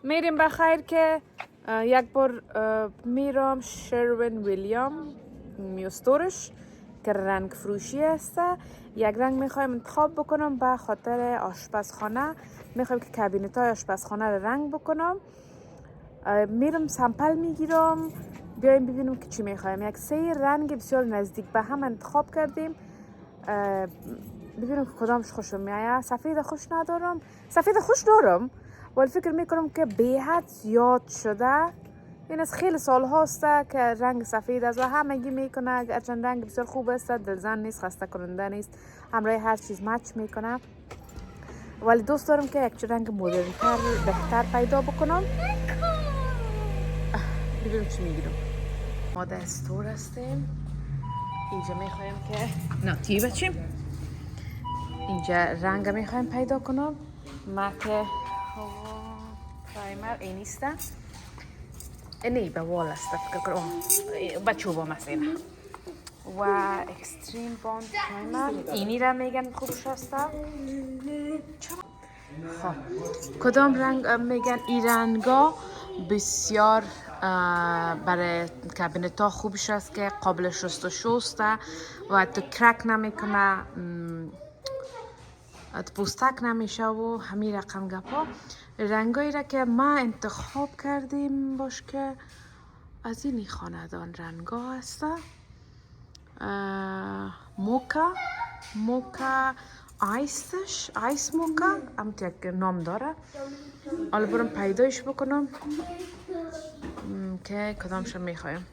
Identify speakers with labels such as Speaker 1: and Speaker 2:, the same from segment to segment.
Speaker 1: میریم بخیر که یک بار میرم شروین ویلیام میستورش که رنگ فروشی است. یک رنگ میخوایم انتخاب بکنم به خاطر آشپزخانه. میخوایم که کابینت های آشپزخانه رو رنگ بکنم. میرم سمپل میگیرم، بیایم ببینیم که چی میخوایم. یک سه رنگ بسیار نزدیک به هم انتخاب کردیم، ببینم که کدامش خوشم میاد. سفید خوش ندارم، سفید خوش دارم ولی فکر میکنم که به حد زیاد شده. این از خیلی سال هاست که رنگ سفید است و همگی میکنه، اگرچند رنگ بسیار خوب است، دلزن نیست، خسته کننده نیست، همراه هر چیز مچ میکنه، ولی دوست دارم که یک رنگ مدرن‌تر بهتر پیدا بکنم. ببینیم چی میگیرم. ما در استور هستیم، اینجا میخوایم که ناتی بچیم. اینجا رنگ میخوایم پیدا کنم. مک پرایمر این نیست، اینی به وال است فکر کنم، به چوبا مثلا. و اکستریم باند پرایمر اینی را میگن خوبش هست. خب کدام رنگ میگن این رنگا بسیار برای کابینت ها خوبش است که قابل شست و شسته و تو کرک نمیکنه، پوستک نمیشه و همین رقم گپا. رنگایی را که ما انتخاب کردیم باش که از این خاندان رنگا هست. موکا آیس موکا هم یک نام داره. حالا برم پیدایش بکنم که کدامش میخوایم.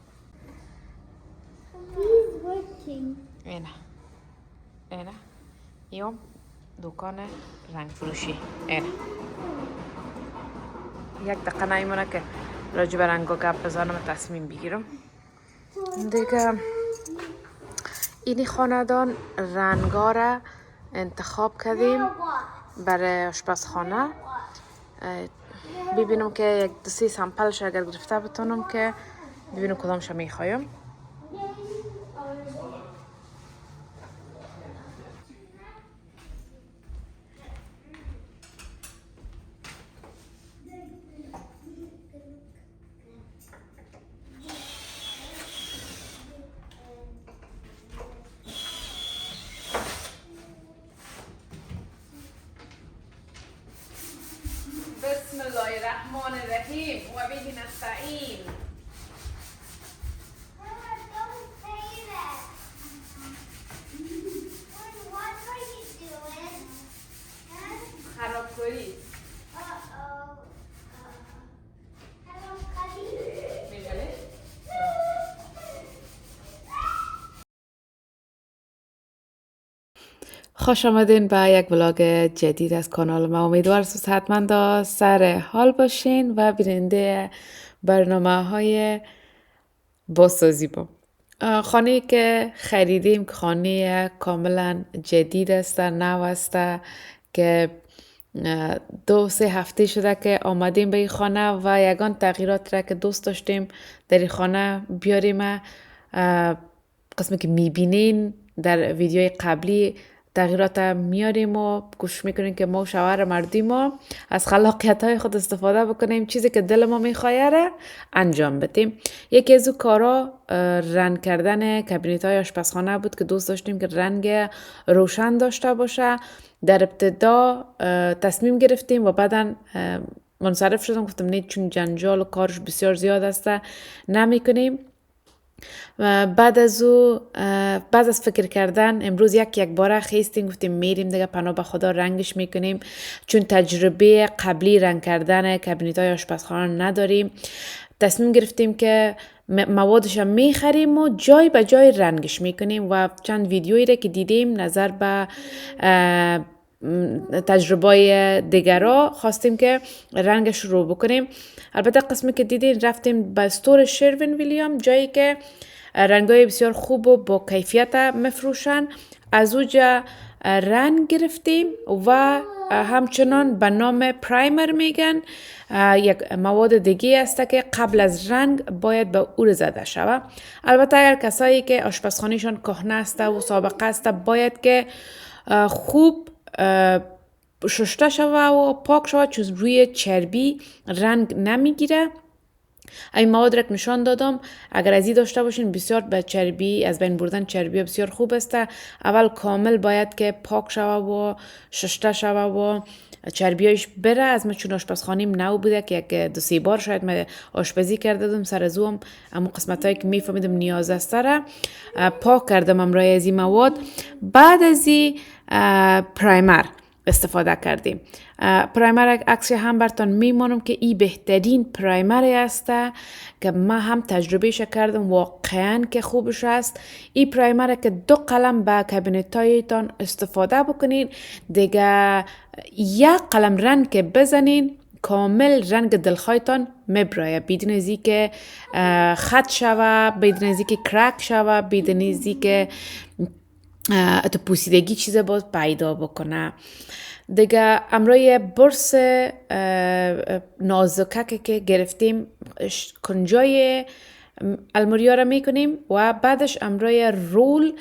Speaker 1: اینه یا دکان رنگ فروشی. اینه یک دقیقه نیمونه که راجع به رنگا گپ بزنم و تصمیم بگیرم دیگه. اینی خاندان رنگا را انتخاب کردیم برای آشپزخانه. ببینم که یک دو سی سمپلش اگر گرفته بتونم که ببینم کدامش میخوایم. بسم الله الرحمن الرحیم و به نستعین. خرابکاری خوش آمدین به یک ولاگ جدید از کانال ما. امیدوارم صحتمند سر حال باشین و بیننده برنامه های بازسازی با. خانه که خریدیم خانه کاملا جدید است، نو است که 2-3 هفته شده که آمدیم به این خانه و یگان تغییرات را که دوست داشتیم در این خانه بیاریم. قسمی که میبینین در ویدیوی قبلی تغییرات میاریم و کوشش میکنیم که ما شوهر مردیم و از خلاقیت های خود استفاده بکنیم، چیزی که دل ما میخواه را انجام بدیم. یکی از او کارا رنگ کردن کابینت های آشپزخانه بود که دوست داشتیم که رنگ روشن داشته باشه. در ابتدا تصمیم گرفتیم و بعدا منصرف شدم، گفتم نه، چون جنجال و کارش بسیار زیاد است نمی کنیم. بعد از فکر کردن امروز یک باره خیستیم، گفتیم میریم دیگه پناه به خدا رنگش میکنیم، چون تجربه قبلی رنگ کردن کابینت های آشپزخانه نداریم. تصمیم گرفتیم که موادش میخریم و جای به جای رنگش میکنیم و چند ویدیویی را که دیدیم نظر به تجربه دیگرها خواستیم که رنگش رو بکنیم. البته قسمی که دیدین رفتیم به استور شروین ویلیام، جایی که رنگای بسیار خوب و با کیفیت مفروشن. از اوجا رنگ گرفتیم و همچنان به نام پرایمر میگن، یک مواد دیگه است که قبل از رنگ باید به او زده شود. البته اگر کسایی که آشپزخانهشان کهنه است و سابقه است باید که خوب شسته شوه و پاک شوه، چون روی چربی رنگ نمیگیره. این مواد را نشان دادم، اگر ازی داشته باشین بسیار به چربی، از بین بردن چربی بسیار خوب است. اول کامل باید که پاک شوه و شسته شوه و چربیایش بره. از من چون آشپزخانیم نو بوده که یک دو سه بار شاید من آشپزی کرده دم، سر زوم اما قسمت هایی که میفهمیدم نیاز است را پاک کردم امرای از این مواد. بعد از این پرایمر استفاده کردیم. پرایمر عکس هم براتون میمانم که این بهترین پرایمر است که ما هم تجربهش کردم، واقعا که خوبش است. این پرایمر که 2 قلم به کابینت هایتان استفاده بکنین، دیگه یک قلم رنگ که بزنین کامل رنگ دلخواهتان میبرایه، بدون ازی که خط شوه، بدون ازی که کرک شوه، بدون ازی که اتو پوسیدگی چیز باز پیدا بکنه. دیگه امروی برس نازکه که گرفتیم کنجای الموریا را میکنیم و بعدش امروی رول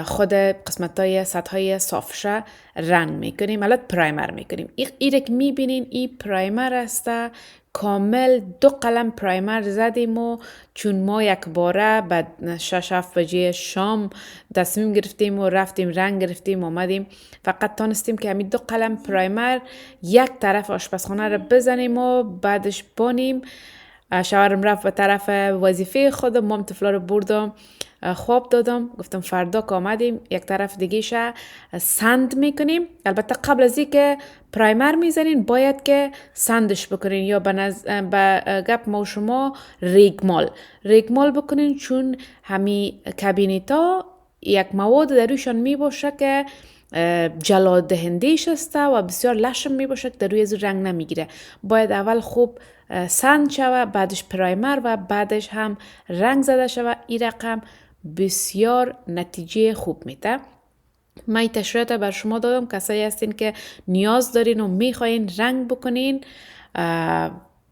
Speaker 1: خود قسمت های سطح های صافشه رنگ میکنیم، البته پرایمر میکنیم. ایره که میبینین این پرایمر است، کامل 2 قلم پرایمر زدیم و چون ما یک باره بعد 6-7 بجه شام تصمیم گرفتیم و رفتیم رنگ گرفتیم آمدیم، فقط تانستیم که همین 2 قلم پرایمر یک طرف آشپزخانه را بزنیم و بعدش بانیم. شوهرم رفت به طرف وظیفه خودم، مام طفلا رو بردم خواب دادم، گفتم فردا که آمدیم یک طرف دیگهش سند میکنیم. البته قبل از این که پرایمر میزنین باید که سندش بکنین، یا به گپ ما شما ریگمال بکنین، چون همی کابینیتا یک مواد در رویشان میباشه که جلاد دهندهش است و بسیار لشم میباشه که در روی از رنگ نمیگیره. باید اول خوب سند شوه، بعدش پرایمر و بعدش هم رنگ زده شوه. این رقم بسیار نتیجه خوب میده. من این تشریحات بر شما دادم، کسایی هستین که نیاز دارین و میخواین رنگ بکنین،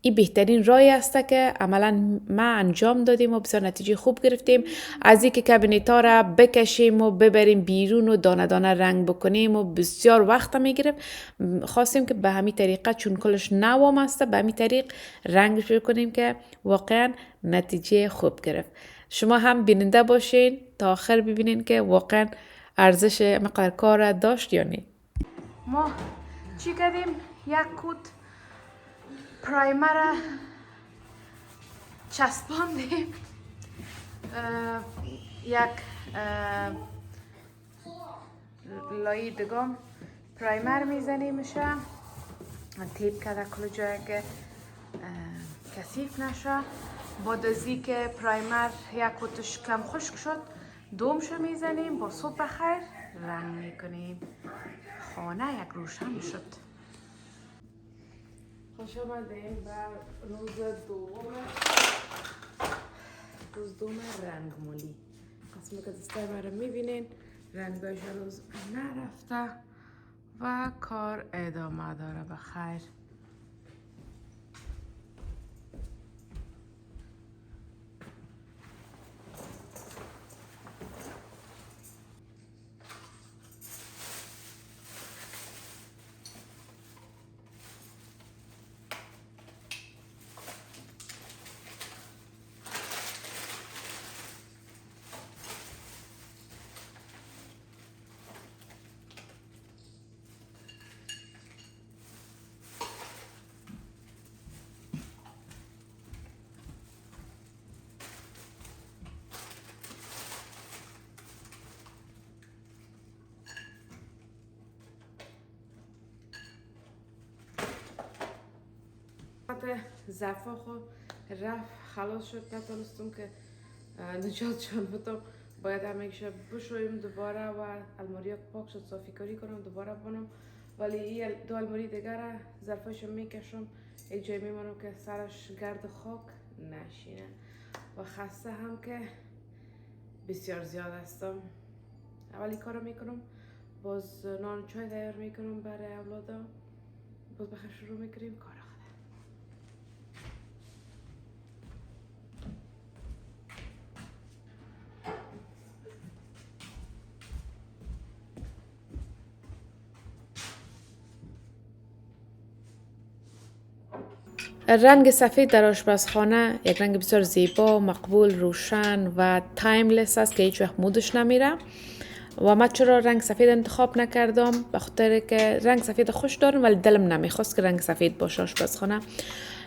Speaker 1: این بهترین راهی است که عملا ما انجام دادیم و بسیار نتیجه خوب گرفتیم. از اینکه کابینتا را بکشیم و ببریم بیرون و دانه دانه رنگ بکنیم و بسیار وقت میگرفت، خواستیم که به همین طریقه چون کلش نوام است به همین طریق رنگش بکنیم که واقعا نتیجه خوب گرفت. شما هم بیننده باشین تا آخر ببینین که واقعا ارزش مقدار کار داشت یا نه. ما چی کردیم؟ یک کوت پرایمر چسباندیم، یک لایه دگم پرایمر میزنیمش، تیپ کرده کل جایی که کثیف نشه. بعد از این که پرایمر یک کوتش کم خشک شد دومشو میزنیم، با صبح بخیر رنگ میکنیم. خانه یک روشن شد. خوش آمدین بر روز دوم رنگ مولی. قسمی که دسته ما رو میبینین رنگاش روز نرفته و کار ادامه داره. بخیر. زفا خو رفت خلاص شد، نتونستم که نجات شد. بودم باید همه شب بشویم دوباره و الماری پاک شد صافی کاری کنم دوباره بانم، ولی این 2 الماری دیگر ظرفاشو میکشم یک جای میمانم که سرش گرد خاک نشینه و خسته هم که بسیار زیاد هستم. اولی کارو میکنم، باز نان چای تیار میکنم برای اولادم، باز بخیر شروع میکنیم کار. رنگ سفید در آشپزخانه یک رنگ بسیار زیبا، مقبول، روشن و تایملس است که هیچ وقت مودش نمیره. و من چرا رنگ سفید انتخاب نکردم؟ به خاطر که رنگ سفید خوش دارم ولی دلم نمیخواست که رنگ سفید باشه آشپزخانه.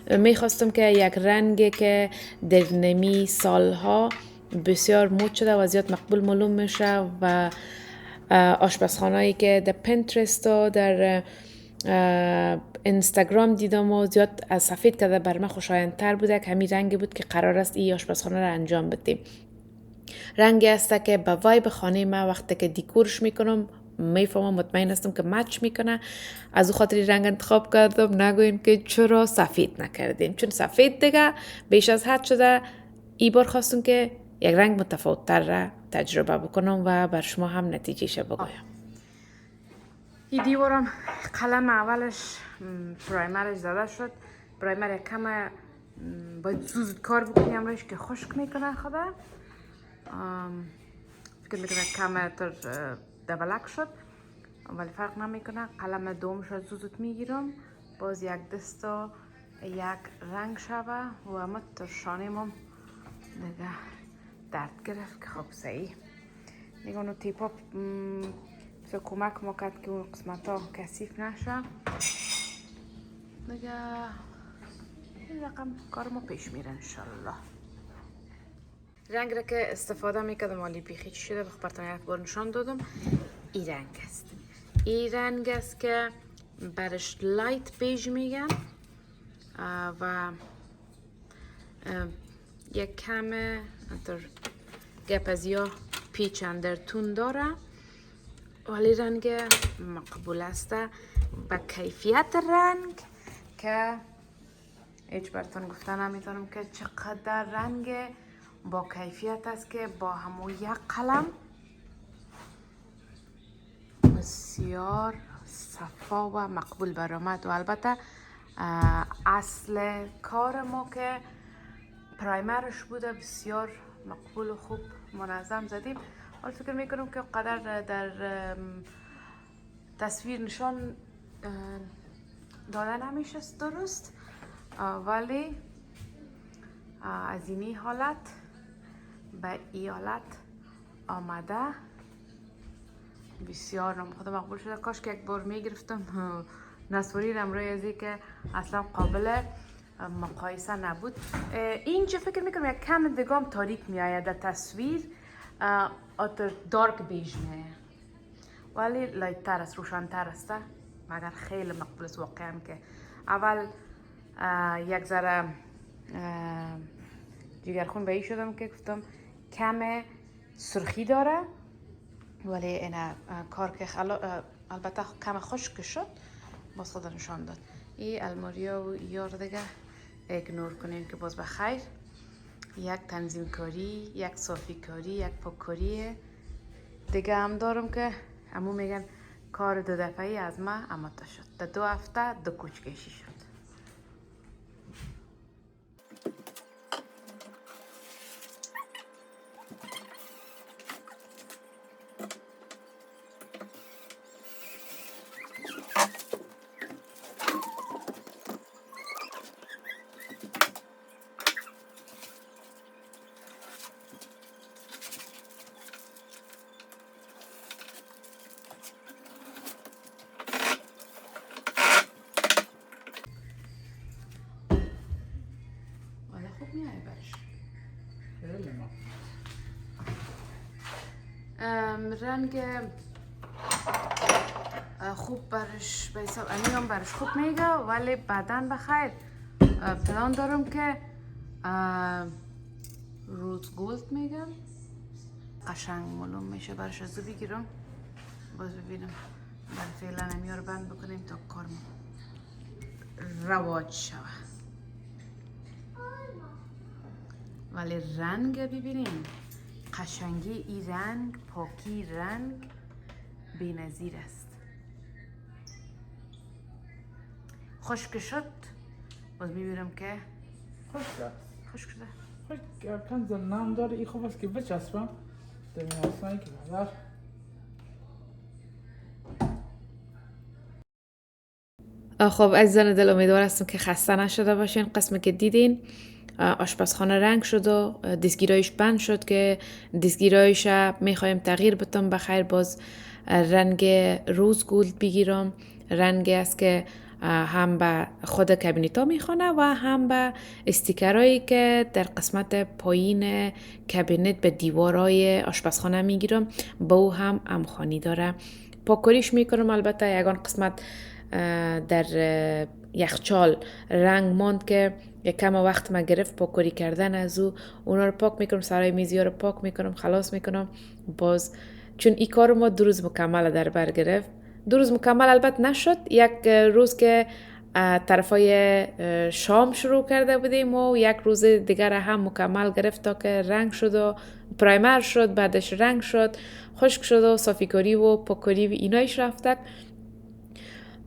Speaker 1: میخواستم که یک رنگی که در نمی سالها بسیار مود شده و زیاد مقبول معلوم میشه و آشپزخانه‌ای که در پینترست و در اینستاگرام دیدم و زیاد از سفید که بر من خوشایندتر بوده که همین رنگی بود که قرار است این آشپزخانه را انجام بدیم. رنگی است که به وایب خانه من وقتی که دیکورش میکنم میفهمم، مطمئن هستم که مچ میکنه. از او خاطر رنگ انتخاب کردم. نگوین که چرا سفید نکردین، چون سفید دیگه بیش از حد شده. این بار خواستم که یک رنگ متفاوت تر را تجربه بکنم و بر شما هم نتیجهش بگویم. این دیوارم قلم اولش پرایمرش زده شد. پرایمر کم باید زود کار بکنیم روش که خشک میکنه خدا. فکر میکنه کم تر دبلک شد ولی فرق نمیکنه. قلم دومش رو زود میگیرم، باز یک دست و یک رنگ شوه و همه تر شانیم دیگه درد گرفت که خب صحیح دیگه. اونو تیپا بسیار کمک ما کرد که اون قسمت ها کثیف نشه دیگه. این رقم کار ما پیش میره انشالله. رنگ را که استفاده میکردم مالی بیخی چی شده بخبرتان یک بار نشان دادم. این رنگ است. این رنگ است که برش لایت بیج میگن و یک کم در گپزیا پیچ اندر تون داره ولی رنگ مقبول است. با کیفیت رنگ که هیچ براتون گفتن نمیتونم که چقدر رنگ با کیفیت است که با همون یک قلم بسیار صفا و مقبول برآمد. و البته اصل کار ما که پرایمرش بوده بسیار مقبول و خوب منظم زدیم. حالا فکر میکنم که قدر در تصویر نشان داده نمیشه درست ولی از اینی حالت به ای حالت آمده بسیار خود مقبول شده. کاش که یک بار میگرفتم نسوریدم روی ازی که اصلا قابل مقایسه نبود. اینجا فکر میکنم یک کم دگام تاریک میآید در تصویر، آتر دارک بیج میآید ولی لایت تر است، روشن تر است مگر خیلی مقبول است واقعا. که اول یک ذره جگرخون به ای شدم که گفتم کم سرخی داره ولی این کار که البته کم خشک شد باز خود نشان داد. این الماریا و یار دیگه ایگنور کنیم که باز بخیر. یک تنظیم کاری، یک صافی کاری، یک پاک کاری دیگه هم دارم که همو میگن کار 2 دفعه‌ای از ما اماده شد. در 2 هفته 2 کوچ کشی شد. رنگ خوب برش به حساب هم برش خوب میگه ولی بعداً بخیر پلان دارم که روز گولد میگم قشنگ معلوم میشه برش از بگیرم. باز ببینم بر فعلا نمیار بند بکنیم تا کار رواج شوه. ولی رنگ ببینیم قشنگی این رنگ، پاکی رنگ بی‌نظیر است. خشک شد باز میبینم که خشک شده.
Speaker 2: خشک کنزل نام داره. این خوب است که بچسبم در میاسایی که بردار.
Speaker 1: خب عزیزان دل، امیدوار هستم که خسته نشده باشین. قسمی که دیدین آشپزخانه رنگ شد و دستگیرایش بند شد که دستگیرایش میخوایم تغییر بتم بخیر. باز رنگ روز گولد بگیرم، رنگ است که هم به خود کابینتا میخونه و هم به استیکرهایی که در قسمت پایین کابینت به دیوارای آشپزخانه میگیرم، با او هم امخانی داره. پاکاریش میکنم. البته یگان قسمت در یخچال رنگ ماند که یک کم وقت ما گرفت پاکاری کردن از او. اونا رو پاک میکنم، سرای میزی ها رو پاک میکنم، خلاص میکنم. باز چون این کار ما 2 روز مکمل در بر گرفت. 2 روز مکمل البته نشد. یک روز که طرفای شام شروع کرده بودیم و یک روز دیگر هم مکمل گرفت تا که رنگ شد و پرایمر شد، بعدش رنگ شد، خشک شد و صافیکاری و پاکاری و اینایش رفته.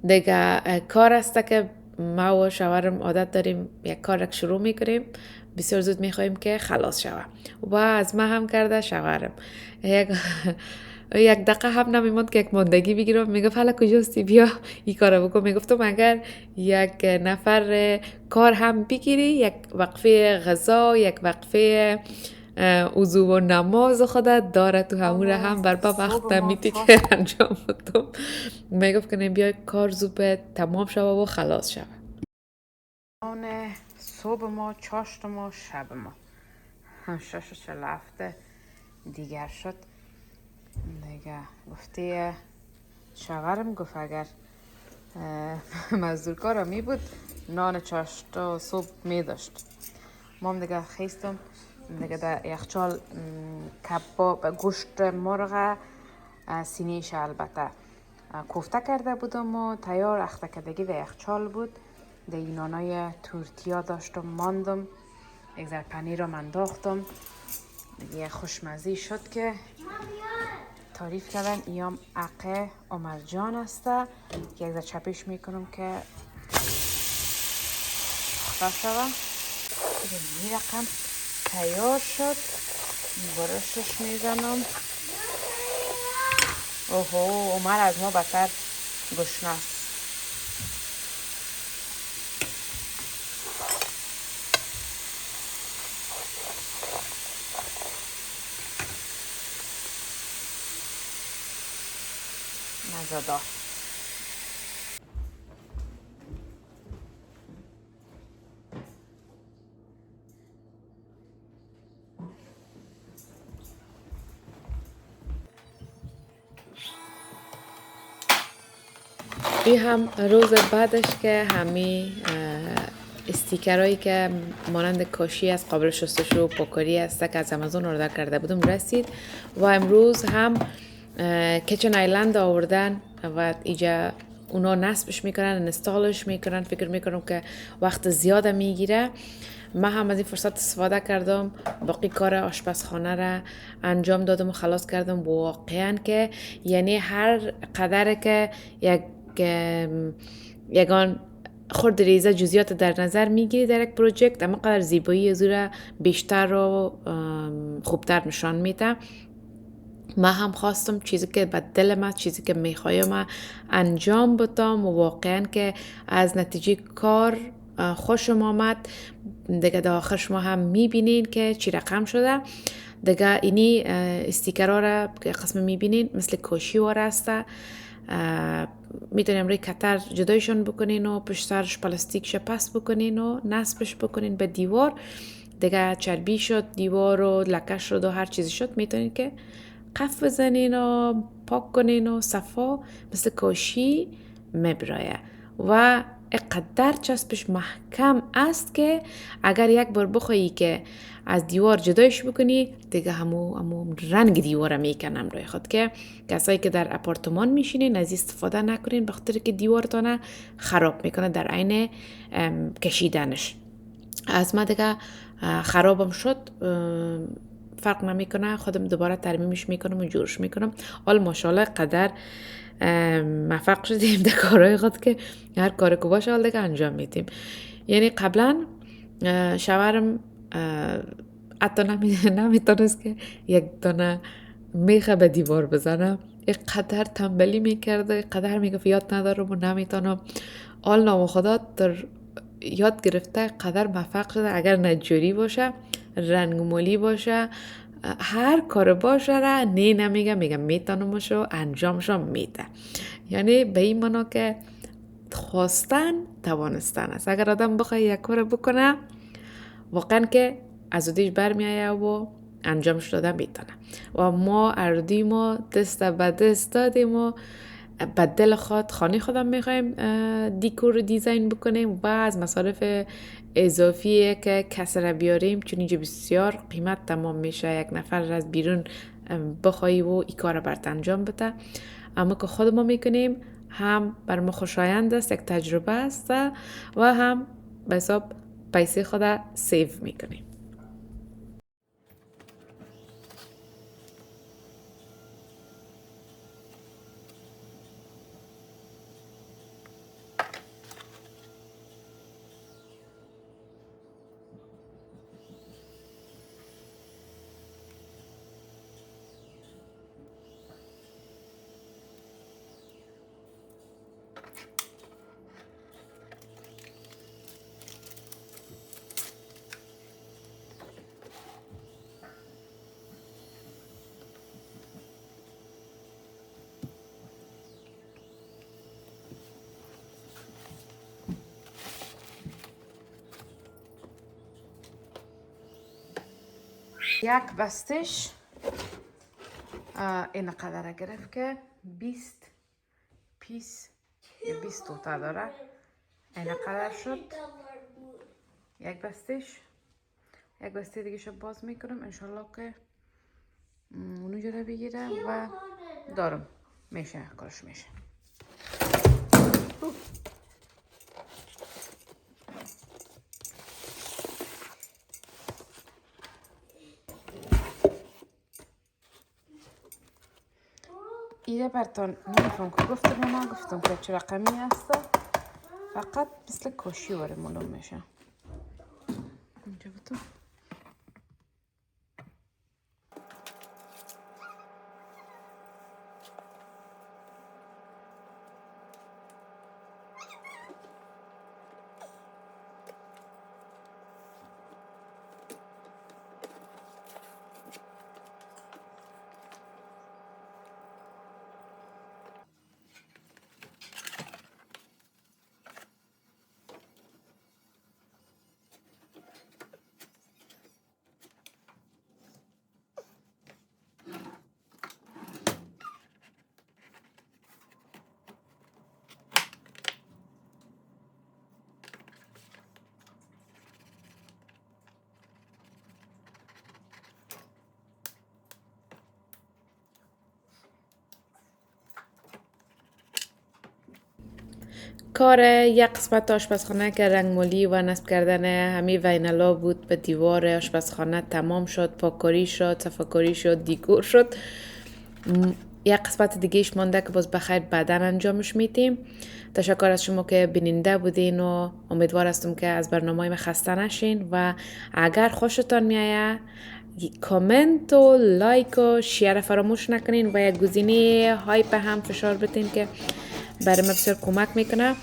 Speaker 1: دیگه کار است که ما و شوهرم عادت داریم یک کار را شروع میکنیم بسیار زود میخوایم که خلاص شوه و از ما هم کرده شوهرم یک دقیقه هم نمیموند که یک ماندگی بگیرم. میگفت حالا کجاستی، بیا این کار بکن. میگفتم اگر یک نفر کار هم بگیری، یک وقفه غذا، یک وقفه وضو و نماز خودت داره تو همون هم بر با وقت میتی که انجام بدم. میگفت که بیا کار زود تمام شوه و خلاص شوه. صبح ما، چاشت ما، شب ما 6:47 دیگر شد. دیگه گفتی شوهرم گفت اگر مزدورکار می بود نان چاشت صبح می داشت. ما هم دیگه خیستم دیگه در یخچال کباب گوشت مرغ سینیش البته کوفته کرده بودم و تیار اخته کردگی در یخچال بود. در نانای تورتیا داشتم ماندم، یک ذره پنیر رو انداختم. دیگه خوشمزی شد که تعریف کردن ایام عقه عمرجان است که یک ذره چپش میکنم که خفه شوه. این رقم تیار شد، برشش میزنم. اوهو، عمر از ما بدتر گشنه است. مزدار. این هم روز بعدش که همین استیکرهایی که مانند کاشی از قابل شستشو و پاکاری است که از آمازون اوردر کرده بودم رسید و امروز هم کیچن آیلند آوردن و اینجا اونا نصبش میکنن، انستالش میکنن. فکر میکنم که وقت زیاده میگیره. من هم از این فرصت استفاده کردم، باقی کار آشپزخانه را انجام دادم و خلاص کردم. واقعا که یعنی هر قدر که یگان خورد ریزه جزئیات در نظر میگیری در یک پروژکت، اما قدر زیبایی از او را بیشتر و خوبتر نشان میده. من هم خواستم چیزی که به دل من، چیزی که میخوایم انجام بدم و واقعا که از نتیجه کار خوشم آمد. دیگه در آخر شما هم میبینین که چی رقم شده. دیگه اینی استیکرها را که قسم میبینین مثل کاشی واره است. میتونیم روی کتر جدایشون بکنین و پشت سرش پلاستیکش پس بکنین و نصبش بکنین به دیوار. دیگه چربی شد دیوار و لکه شد و هر چیزی شد، میتونین که قف بزنین و پاک کنین و صفا مثل کاشی میبرایه و اقدر چسبش محکم است که اگر یک بار بخوایی که از دیوار جدایش بکنی دیگه همون رنگ دیوار میکنم روی خود. که کسایی که در اپارتمان میشینین از استفاده نکنین، بخاطر که دیوارتانه خراب میکنه در عین کشیدنش. از ما دیگه خرابم شد، فرق نمیکنه، خودم دوباره ترمیمش میکنم و جورش میکنم. حال ماشاءالله قدر موفق شدیم در کارهای خود که هر کاری که باشه حال دیگه انجام میدیم. یعنی قبلا شوهرم حتی نمیتونست که یک دانه میخه به دیوار بزنم. یک قدر تنبلی میکرده، قدر میگفت یاد ندارم و نمیتونم. آل نام خدا در یاد گرفته قدر موفق شده. اگر نجاری باشه، رنگ مولی باشه، هر کار باشه را نه نمیگه، میگه میتونمش و انجامشو میده. یعنی به این معنا که خواستن توانستن است. اگر آدم بخواه یک کار بکنه واقعا که از اودیش برمیایه و انجامش داده میتونه. و ما اردیم و دست به دست دادیم و به دل خود خانه خودم میخوایم دیکور و دیزاین بکنیم و از مصارف اضافی که کسی را بیاریم، چون اینجا بسیار قیمت تمام میشه یک نفر از بیرون بخوایی و این کار برات انجام بده. اما که خود ما میکنیم هم بر ما خوشایند است، یک تجربه است و هم به حساب پیسه خود سیو میکنیم. یک بستش این قدر گرفت که 20 پیس یا 20 توتا داره. این قدر شد یک بستش. یک بسته دیگه شو باز میکنم انشالله که اونو جدا بگیره و دارم میشه کارش میشه. ایده برتان نمیفهم که گفتم یا نگفتم که چه رقمی هسته، فقط مثل کاشی واره ملوم میشه. اینجا بتو کار یک قسمت آشپزخانه که رنگمالی و نصب کردن همه وینلا بود به دیوار آشپزخانه تمام شد، پاککاری شد، صفاکاری شد، دیکور شد. یک قسمت دیگهش مانده که باز بخیر بعداً انجامش میدیم. تشکر از شما که بیننده بودین و امیدوار هستم که از برنامه خسته نشین و اگر خوشتان میایه کامنت و لایک و شیر فراموش نکنین و یک گزینه هایپ هم فشار بدین که برای من بسیار کمک میکنه.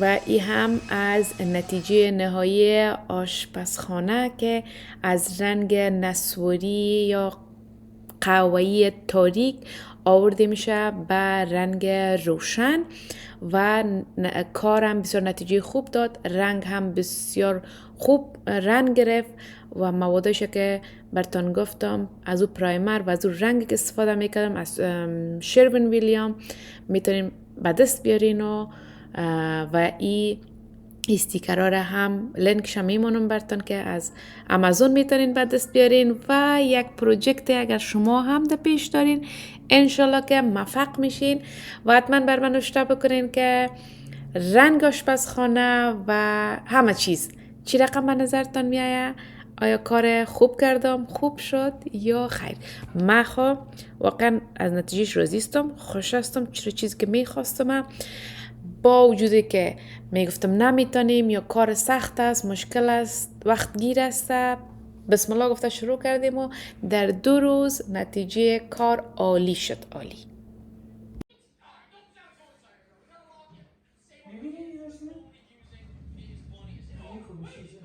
Speaker 1: و این هم از نتیجه نهایی آشپزخانه که از رنگ نسواری یا قهوه‌ای تاریک آورده میشه به رنگ روشن و کارم بسیار نتیجه خوب داد. رنگ هم بسیار خوب رنگ گرفت و موادش که برتان گفتم از او پرایمر و از او رنگی که استفاده میکردم از شروین ویلیام میتونیم به دست بیارین و این استیکرها را هم لینکش هم میمونم برتون که از امازون میتونین به دست بیارین و یک پروژکت اگر شما هم ده پیش دارین انشالله که موفق میشین و حتما بر من نوشته بکنین که رنگ آشپزخانه و همه چیز چی رقم به نظرتان میایه. آیا کار خوب کردم، خوب شد یا خیر؟ من واقعا از نتیجهش راضی هستم، خوش هستم، چرا چیزی که میخواستم. با وجودی که میگفتم نمیتونیم یا کار سخت است، مشکل است، وقت گیر است، بسم الله گفته شروع کردیم و در 2 روز نتیجه کار عالی شد. عالی.
Speaker 2: خوبه شیشه